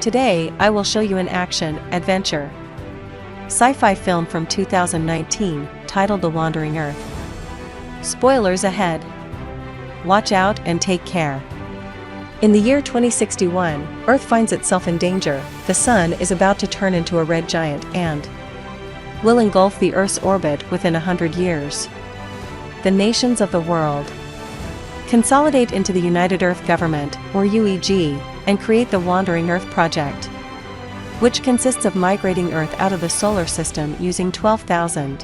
Today, I will show you an action-adventure sci-fi film from 2019, titled The Wandering Earth. Spoilers ahead. Watch out and take care. In the year 2061, Earth finds itself in danger. The Sun is about to turn into a red giant and will engulf the Earth's orbit within 100 years. The nations of the world consolidate into the United Earth Government, or UEG, and create the Wandering Earth Project, which consists of migrating Earth out of the solar system using 12,000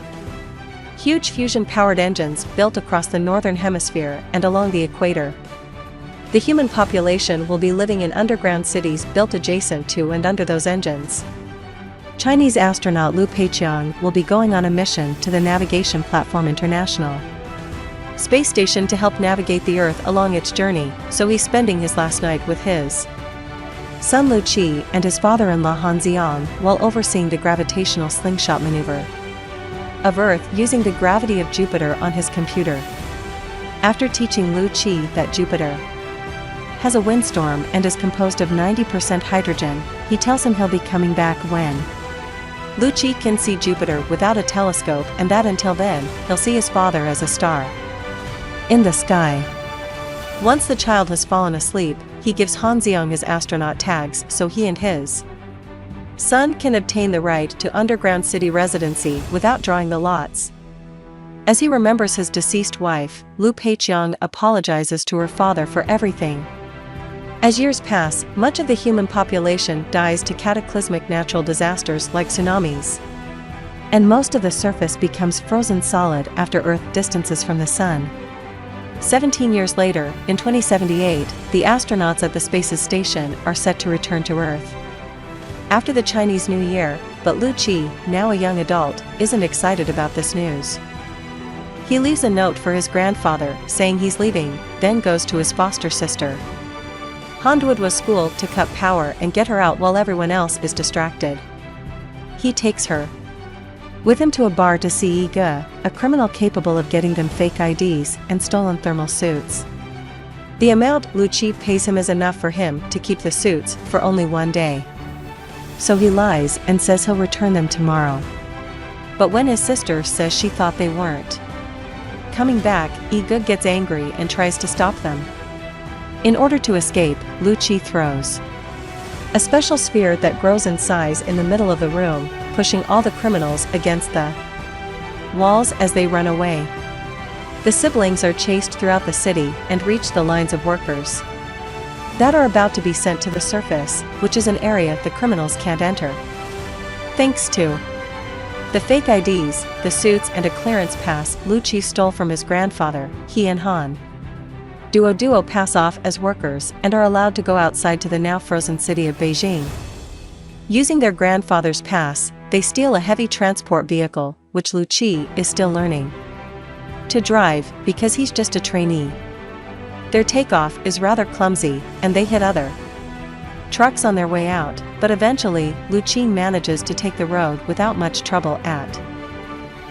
huge fusion-powered engines built across the northern hemisphere and along the equator. The human population will be living in underground cities built adjacent to and under those engines. Chinese astronaut Liu Peiqiang will be going on a mission to the Navigation Platform International space station to help navigate the Earth along its journey, so he's spending his last night with his son Lu Qi and his father-in-law Han Xiang while overseeing the gravitational slingshot maneuver of Earth using the gravity of Jupiter on his computer. After teaching Lu Qi that Jupiter has a windstorm and is composed of 90% hydrogen, he tells him he'll be coming back when Lu Qi can see Jupiter without a telescope, and that until then, he'll see his father as a star in the sky. Once the child has fallen asleep, he gives Han Xiang his astronaut tags so he and his son can obtain the right to underground city residency without drawing the lots. As he remembers his deceased wife, Liu Peiqiang apologizes to her father for everything. As years pass, much of the human population dies to cataclysmic natural disasters like tsunamis, and most of the surface becomes frozen solid after Earth distances from the Sun. 17 years later, in 2078, the astronauts at the space station are set to return to Earth after the Chinese New Year, but Lu Qi, now a young adult, isn't excited about this news. He leaves a note for his grandfather, saying he's leaving, then goes to his foster sister Han Duoduo's school to cut power and get her out while everyone else is distracted. He takes her with him to a bar to see Yi Ge, a criminal capable of getting them fake IDs and stolen thermal suits. The amount Lu Qi pays him is enough for him to keep the suits for only one day. So he lies and says he'll return them tomorrow. But when his sister says she thought they weren't coming back, Yi Ge gets angry and tries to stop them. In order to escape, Lu Qi throws a special sphere that grows in size in the middle of the room, pushing all the criminals against the walls as they run away. The siblings are chased throughout the city and reach the lines of workers that are about to be sent to the surface, which is an area the criminals can't enter. Thanks to the fake IDs, the suits and a clearance pass Lu Qi stole from his grandfather, he and Han Duoduo pass off as workers and are allowed to go outside to the now frozen city of Beijing. Using their grandfather's pass, they steal a heavy transport vehicle, which Lu Qi is still learning to drive because he's just a trainee. Their takeoff is rather clumsy, and they hit other trucks on their way out, but eventually, Lu Qi manages to take the road without much trouble at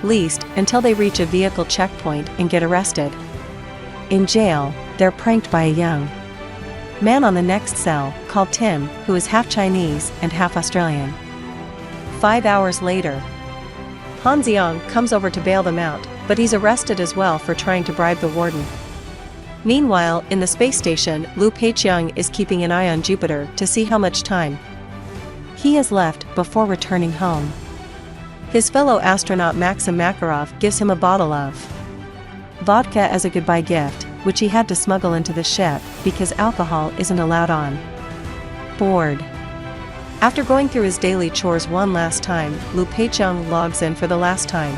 least until they reach a vehicle checkpoint and get arrested. In jail, they're pranked by a young man on the next cell, called Tim, who is half Chinese and half Australian. 5 hours later, Han Xiang comes over to bail them out, but he's arrested as well for trying to bribe the warden. Meanwhile, in the space station, Liu Peiqiang is keeping an eye on Jupiter to see how much time he has left before returning home. His fellow astronaut Maxim Makarov gives him a bottle of vodka as a goodbye gift, which he had to smuggle into the ship because alcohol isn't allowed on board. After going through his daily chores one last time, Liu Peiqiang logs in for the last time.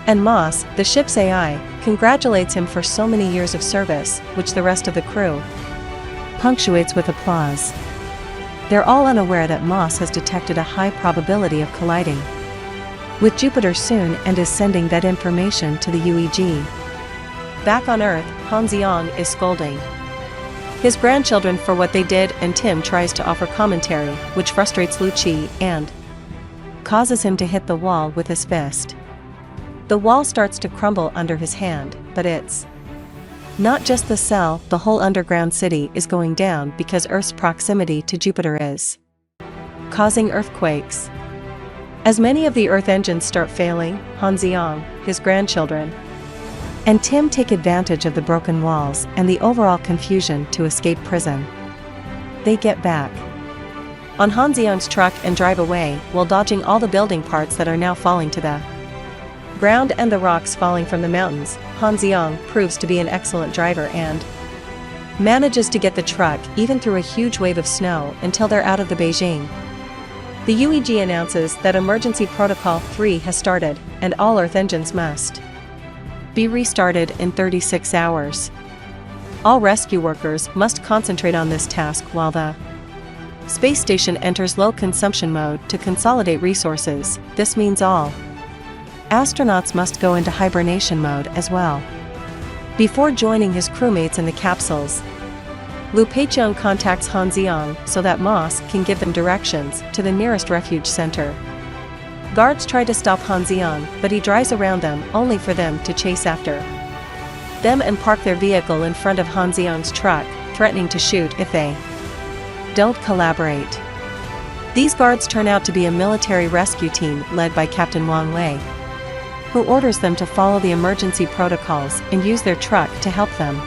And Moss, the ship's AI, congratulates him for so many years of service, which the rest of the crew punctuates with applause. They're all unaware that Moss has detected a high probability of colliding with Jupiter soon and is sending that information to the UEG. Back on Earth, Han Xiang is scolding his grandchildren for what they did, and Tim tries to offer commentary, which frustrates Lu Qi and causes him to hit the wall with his fist. The wall starts to crumble under his hand, but it's not just the cell, the whole underground city is going down because Earth's proximity to Jupiter is causing earthquakes. As many of the Earth engines start failing, Han Xiang, his grandchildren, and Tim take advantage of the broken walls and the overall confusion to escape prison. They get back on Han Xiang's truck and drive away while dodging all the building parts that are now falling to the ground and the rocks falling from the mountains. Han Xiang proves to be an excellent driver and manages to get the truck even through a huge wave of snow until they're out of the Beijing. The UEG announces that Emergency Protocol 3 has started, and all Earth engines must be restarted in 36 hours. All rescue workers must concentrate on this task while the space station enters low consumption mode to consolidate resources. This means all astronauts must go into hibernation mode as well before joining his crewmates in the capsules. Lu Peiqiang contacts Han Xiang so that Moss can give them directions to the nearest refuge center. Guards try to stop Han Xiang, but he drives around them only for them to chase after them and park their vehicle in front of Han Xiang's truck, threatening to shoot if they don't collaborate. These guards turn out to be a military rescue team led by Captain Wang Lei, who orders them to follow the emergency protocols and use their truck to help them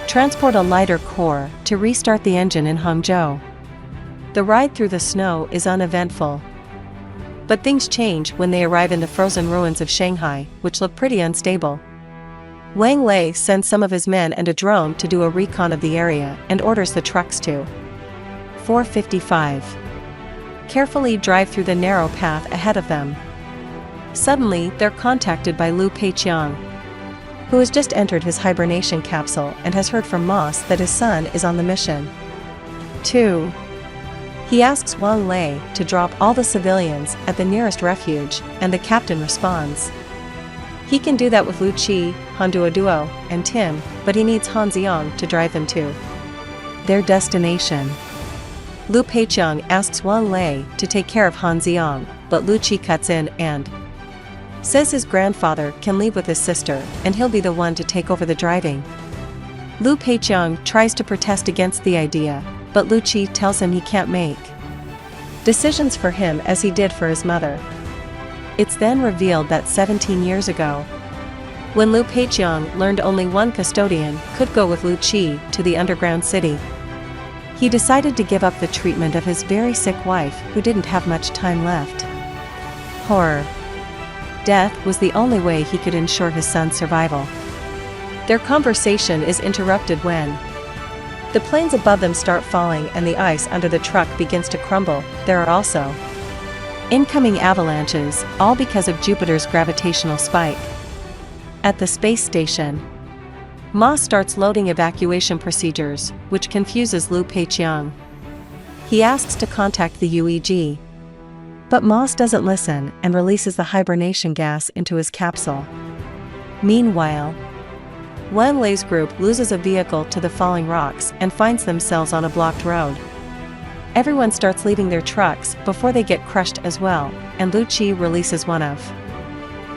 transport a lighter core to restart the engine in Hangzhou. The ride through the snow is uneventful. But things change when they arrive in the frozen ruins of Shanghai, which look pretty unstable. Wang Lei sends some of his men and a drone to do a recon of the area and orders the trucks to 455 carefully drive through the narrow path ahead of them. Suddenly, they're contacted by Lu Peiqiang, who has just entered his hibernation capsule and has heard from Moss that his son is on the mission. 2. He asks Wang Lei to drop all the civilians at the nearest refuge, and the captain responds. He can do that with Lu Qi, Han Duoduo, and Tim, but he needs Han Xiang to drive them to their destination. Lu Peiqiang asks Wang Lei to take care of Han Xiang, but Lu Qi cuts in and says his grandfather can leave with his sister and he'll be the one to take over the driving. Lu Peiqiang tries to protest against the idea, but Lu Qi tells him he can't make decisions for him as he did for his mother. It's then revealed that 17 years ago, when Lu Peiqiang learned only one custodian could go with Lu Qi to the underground city, he decided to give up the treatment of his very sick wife who didn't have much time left. Horror. Death was the only way he could ensure his son's survival. Their conversation is interrupted when the planes above them start falling and the ice under the truck begins to crumble. There are also incoming avalanches, all because of Jupiter's gravitational spike. At the space station, Ma starts loading evacuation procedures, which confuses Lu Peiqiang. He asks to contact the UEG, but Moss doesn't listen and releases the hibernation gas into his capsule. Meanwhile, Wang Lei's group loses a vehicle to the falling rocks and finds themselves on a blocked road. Everyone starts leaving their trucks before they get crushed as well, and Lu Qi releases one of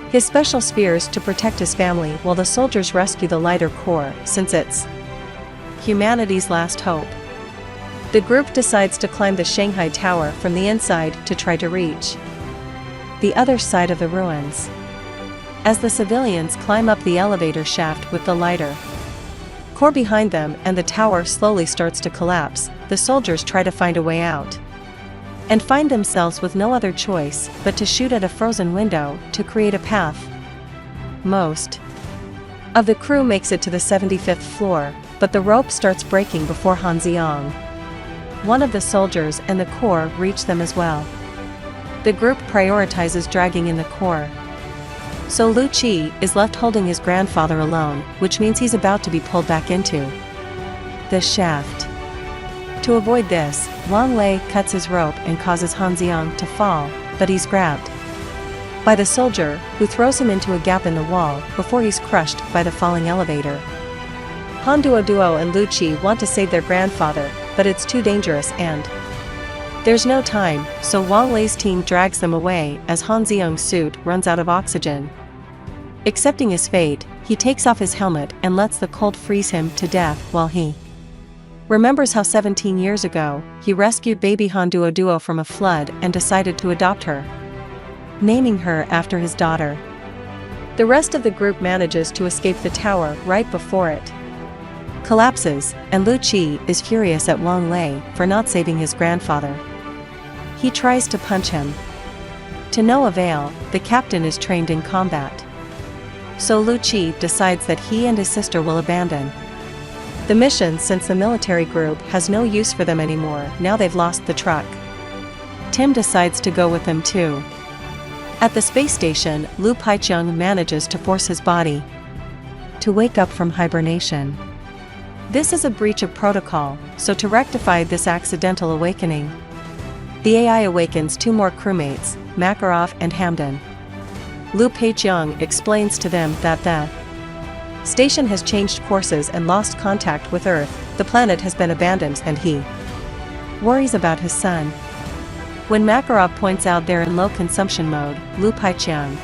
his special spheres to protect his family while the soldiers rescue the lighter core, since it's humanity's last hope. The group decides to climb the Shanghai Tower from the inside to try to reach the other side of the ruins. As the civilians climb up the elevator shaft with the lighter core behind them and the tower slowly starts to collapse, the soldiers try to find a way out and find themselves with no other choice but to shoot at a frozen window to create a path. Most of the crew makes it to the 75th floor, but the rope starts breaking before Han Xiang, one of the soldiers, and the core reach them as well. The group prioritizes dragging in the core, so Lu Qi is left holding his grandfather alone, which means he's about to be pulled back into the shaft. To avoid this, Wang Lei cuts his rope and causes Han Xiang to fall, but he's grabbed by the soldier, who throws him into a gap in the wall before he's crushed by the falling elevator. Han Duoduo and Lu Qi want to save their grandfather, but it's too dangerous and there's no time, so Wang Lei's team drags them away as Han Xiang's suit runs out of oxygen. Accepting his fate, he takes off his helmet and lets the cold freeze him to death while he remembers how 17 years ago, he rescued baby Han Duo from a flood and decided to adopt her, naming her after his daughter. The rest of the group manages to escape the tower right before it collapses, and Lu Qi is furious at Wang Lei for not saving his grandfather. He tries to punch him. To no avail, the captain is trained in combat. So Lu Qi decides that he and his sister will abandon the mission since the military group has no use for them anymore now they've lost the truck. Tim decides to go with them too. At the space station, Lu Peiqiang manages to force his body to wake up from hibernation. This is a breach of protocol, so to rectify this accidental awakening, the AI awakens two more crewmates, Makarov and Hamdan. Lu Peiqiang explains to them that the station has changed courses and lost contact with Earth, the planet has been abandoned, and he worries about his son. When Makarov points out they're in low consumption mode, Lu Peiqiang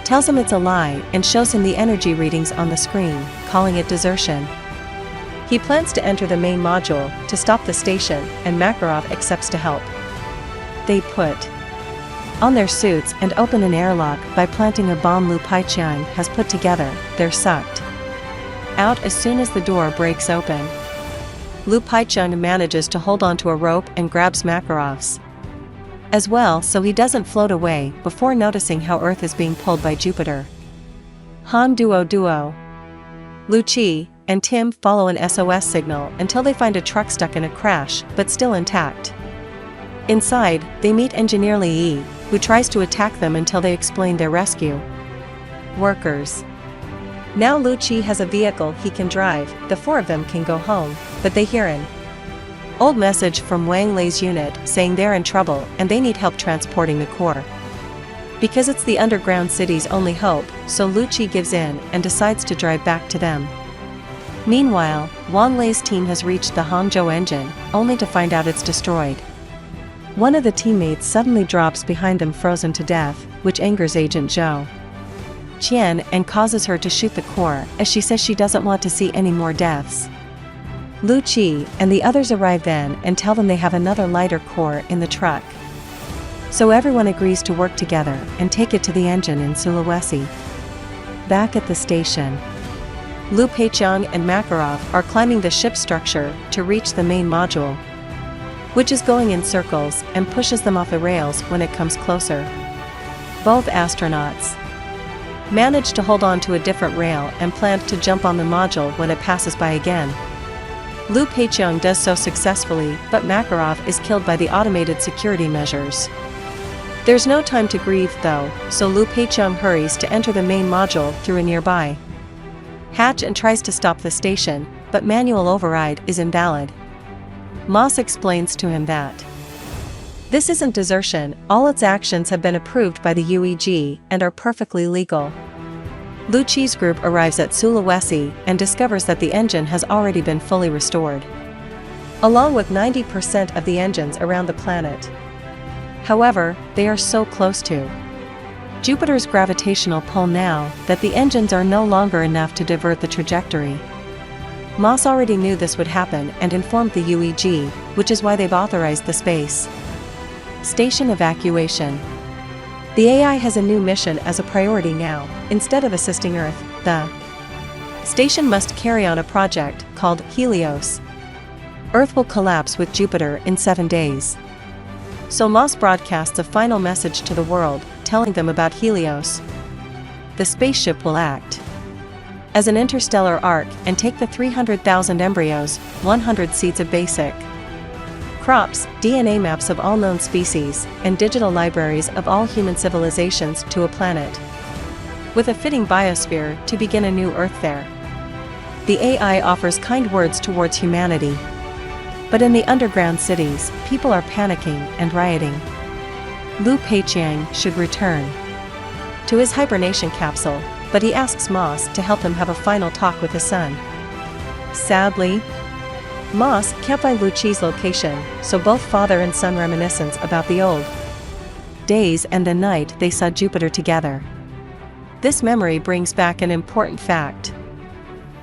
tells him it's a lie and shows him the energy readings on the screen, calling it desertion. He plans to enter the main module to stop the station, and Makarov accepts to help. They put on their suits and open an airlock by planting a bomb Lu Peiqiang has put together. They're sucked out as soon as the door breaks open. Lu Peiqiang manages to hold onto a rope and grabs Makarov's as well so he doesn't float away before noticing how Earth is being pulled by Jupiter. Han Duo, Lu Qi, and Tim follow an SOS signal until they find a truck stuck in a crash but still intact. Inside, they meet Engineer Li Yi, who tries to attack them until they explain their rescue workers. Now Lu Qi has a vehicle he can drive, the four of them can go home, but they hear an old message from Wang Lei's unit saying they're in trouble and they need help transporting the core. Because it's the underground city's only hope, so Lu Qi gives in and decides to drive back to them. Meanwhile, Wang Lei's team has reached the Hangzhou engine, only to find out it's destroyed. One of the teammates suddenly drops behind them frozen to death, which angers Agent Zhou Qian and causes her to shoot the core as she says she doesn't want to see any more deaths. Lu Qi and the others arrive then and tell them they have another lighter core in the truck. So everyone agrees to work together and take it to the engine in Sulawesi. Back at the station, Lu Peiqiang and Makarov are climbing the ship structure to reach the main module, which is going in circles and pushes them off the rails when it comes closer. Both astronauts manage to hold on to a different rail and plan to jump on the module when it passes by again. Lu Peiqiang does so successfully, but Makarov is killed by the automated security measures. There's no time to grieve though, so Lu Peiqiang hurries to enter the main module through a nearby hatch and tries to stop the station, but manual override is invalid. Moss explains to him that this isn't desertion, all its actions have been approved by the UEG and are perfectly legal. Lu Qi's group arrives at Sulawesi and discovers that the engine has already been fully restored, along with 90% of the engines around the planet. However, they are so close to Jupiter's gravitational pull now that the engines are no longer enough to divert the trajectory. Moss already knew this would happen and informed the UEG, which is why they've authorized the space station evacuation. The AI has a new mission as a priority now. Instead of assisting Earth, the station must carry on a project called Helios. Earth will collapse with Jupiter in 7 days. So Moss broadcasts a final message to the world, telling them about Helios. The spaceship will act as an interstellar ark and take the 300,000 embryos, 100 seeds of basic crops, DNA maps of all known species, and digital libraries of all human civilizations to a planet with a fitting biosphere to begin a new Earth there. The AI offers kind words towards humanity. But in the underground cities, people are panicking and rioting. Lu Peiqiang should return to his hibernation capsule, but he asks Moss to help him have a final talk with his son. Sadly, Moss can't find Lu Qi's location, so both father and son reminiscence about the old days and the night they saw Jupiter together. This memory brings back an important fact.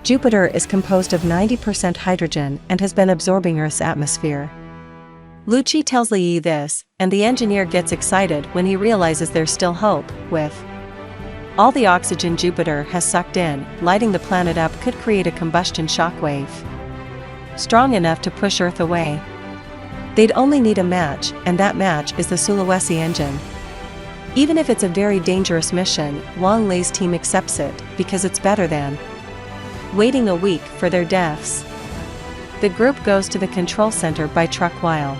Jupiter is composed of 90% hydrogen and has been absorbing Earth's atmosphere. Lucci tells Li Yi this, and the engineer gets excited when he realizes there's still hope. With all the oxygen Jupiter has sucked in, lighting the planet up could create a combustion shockwave strong enough to push Earth away. They'd only need a match, and that match is the Sulawesi engine. Even if it's a very dangerous mission, Wang Lei's team accepts it, because it's better than waiting a week for their deaths. The group goes to the control center by truck while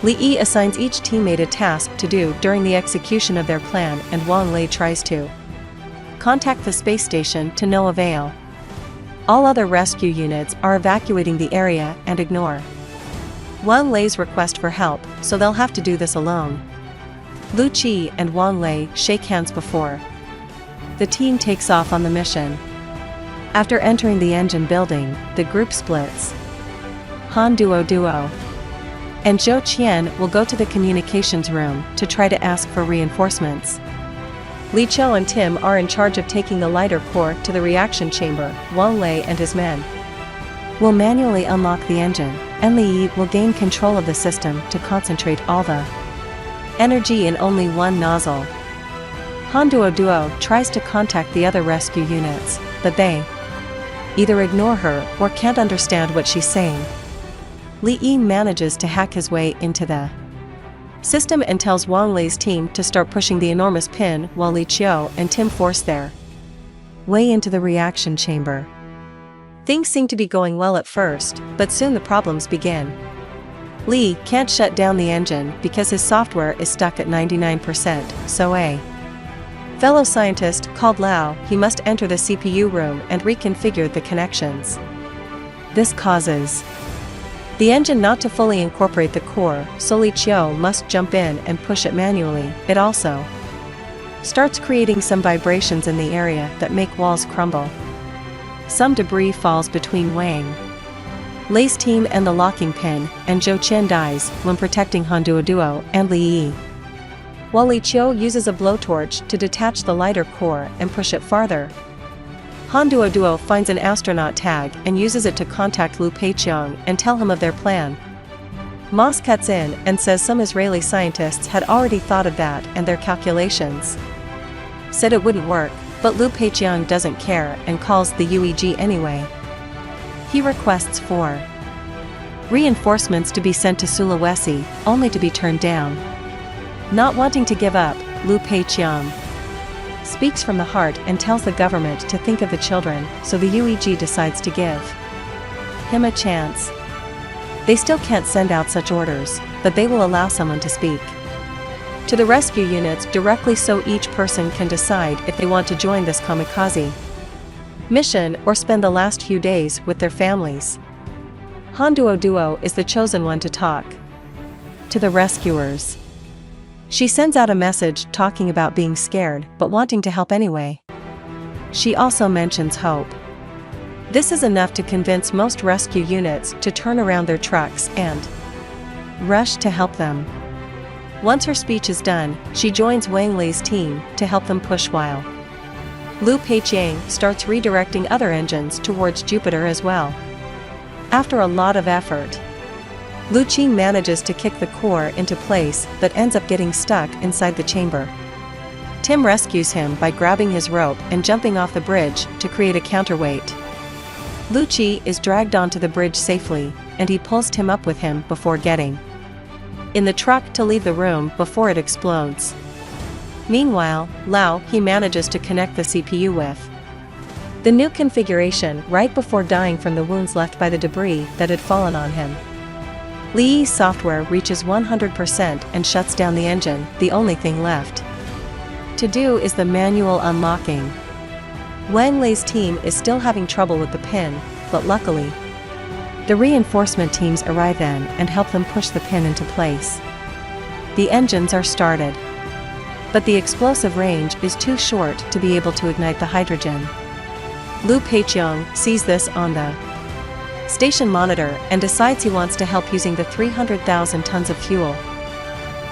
Li Yi assigns each teammate a task to do during the execution of their plan, and Wang Lei tries to contact the space station to no avail. All other rescue units are evacuating the area and ignore Wang Lei's request for help, so they'll have to do this alone. Lucci and Wang Lei shake hands before the team takes off on the mission. After entering the engine building, the group splits. Han Duo and Zhou Qian will go to the communications room to try to ask for reinforcements. Li Qiu and Tim are in charge of taking the lighter core to the reaction chamber. Wang Lei and his men will manually unlock the engine, and Li Yi will gain control of the system to concentrate all the energy in only one nozzle. Han Duo tries to contact the other rescue units, but they either ignore her or can't understand what she's saying. Li Yi manages to hack his way into the system and tells Wang Lei's team to start pushing the enormous pin while Li Qiu and Tim force their way into the reaction chamber. Things seem to be going well at first, but soon the problems begin. Li can't shut down the engine because his software is stuck at 99%, so a fellow scientist called Lao, he must enter the CPU room and reconfigure the connections. This causes the engine not to fully incorporate the core, so Li Qiu must jump in and push it manually. It also starts creating some vibrations in the area that make walls crumble. Some debris falls between Wang Lei's team and the locking pin, and Zhou Qian dies when protecting Han Duo and Li Yi, while Li Qiu uses a blowtorch to detach the lighter core and push it farther. Han Duo finds an astronaut tag and uses it to contact Liu Peiqiang and tell him of their plan. Moss cuts in and says some Israeli scientists had already thought of that, and their calculations said it wouldn't work, but Liu Peiqiang doesn't care and calls the UEG anyway. He requests for reinforcements to be sent to Sulawesi, only to be turned down. Not wanting to give up, Liu Peiqiang speaks from the heart and tells the government to think of the children, so the UEG decides to give him a chance. They still can't send out such orders, but they will allow someone to speak to the rescue units directly, so each person can decide if they want to join this kamikaze mission or spend the last few days with their families. Han Duo is the chosen one to talk to the rescuers. She sends out a message talking about being scared but wanting to help anyway. She also mentions hope. This is enough to convince most rescue units to turn around their trucks and rush to help them. Once her speech is done, she joins Wang Lei's team to help them push, while Liu Peiqiang starts redirecting other engines towards Jupiter as well. After a lot of effort, Lucci manages to kick the core into place but ends up getting stuck inside the chamber. Tim rescues him by grabbing his rope and jumping off the bridge to create a counterweight. Lucci is dragged onto the bridge safely, and he pulls Tim up with him before getting in the truck to leave the room before it explodes. Meanwhile, Lao, he manages to connect the CPU with the new configuration right before dying from the wounds left by the debris that had fallen on him. Li Yi's software reaches 100% and shuts down the engine. The only thing left to do is the manual unlocking. Wang Lei's team is still having trouble with the pin, but luckily, the reinforcement teams arrive in and help them push the pin into place. The engines are started, but the explosive range is too short to be able to ignite the hydrogen. Liu Peiqiang sees this on the station monitor and decides he wants to help using the 300,000 tons of fuel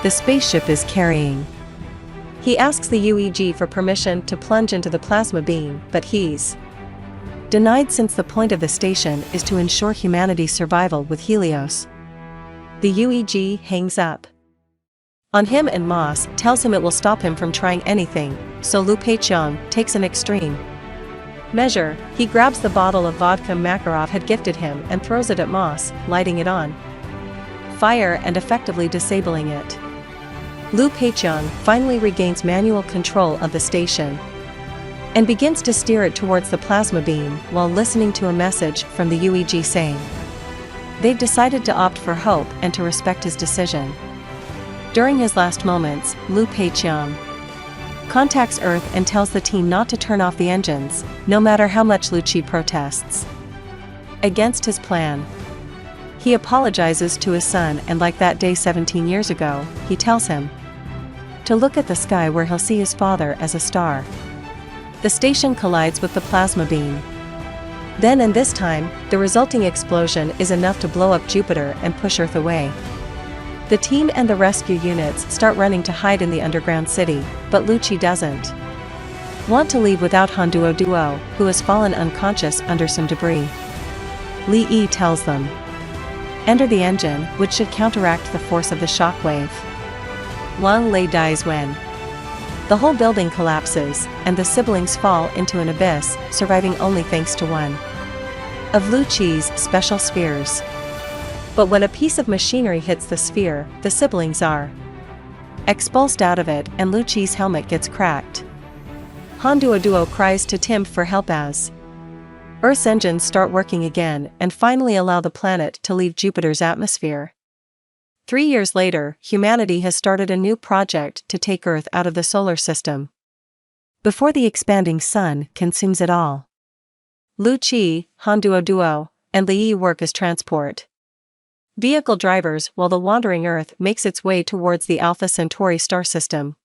the spaceship is carrying. He asks the UEG for permission to plunge into the plasma beam, but he's denied since the point of the station is to ensure humanity's survival with Helios. The UEG hangs up on him and Moss tells him it will stop him from trying anything, so Lu Peiqiang takes an extreme measure. He grabs the bottle of vodka Makarov had gifted him and throws it at Moss, lighting it on fire and effectively disabling it. Lu Peiqiang finally regains manual control of the station and begins to steer it towards the plasma beam while listening to a message from the UEG saying they've decided to opt for hope and to respect his decision. During his last moments, Lu Peiqiang contacts Earth and tells the team not to turn off the engines, no matter how much Lu Qi protests against his plan. He apologizes to his son, and like that day 17 years ago, he tells him to look at the sky where he'll see his father as a star. The station collides with the plasma beam. Then and this time, the resulting explosion is enough to blow up Jupiter and push Earth away. The team and the rescue units start running to hide in the underground city, but Lu Qi doesn't want to leave without Han Duo, who has fallen unconscious under some debris. Li Yi tells them, enter the engine, which should counteract the force of the shockwave. Wang Lei dies when the whole building collapses, and the siblings fall into an abyss, surviving only thanks to one of Lu Qi's special spheres. But when a piece of machinery hits the sphere, the siblings are expulsed out of it and Lu Qi's helmet gets cracked. Han Duo cries to Tim for help as Earth's engines start working again and finally allow the planet to leave Jupiter's atmosphere. 3 years later, humanity has started a new project to take Earth out of the solar system before the expanding sun consumes it all. Lu Qi, Han Duo, and Li Yi work as transport vehicle drivers while the wandering Earth makes its way towards the Alpha Centauri star system.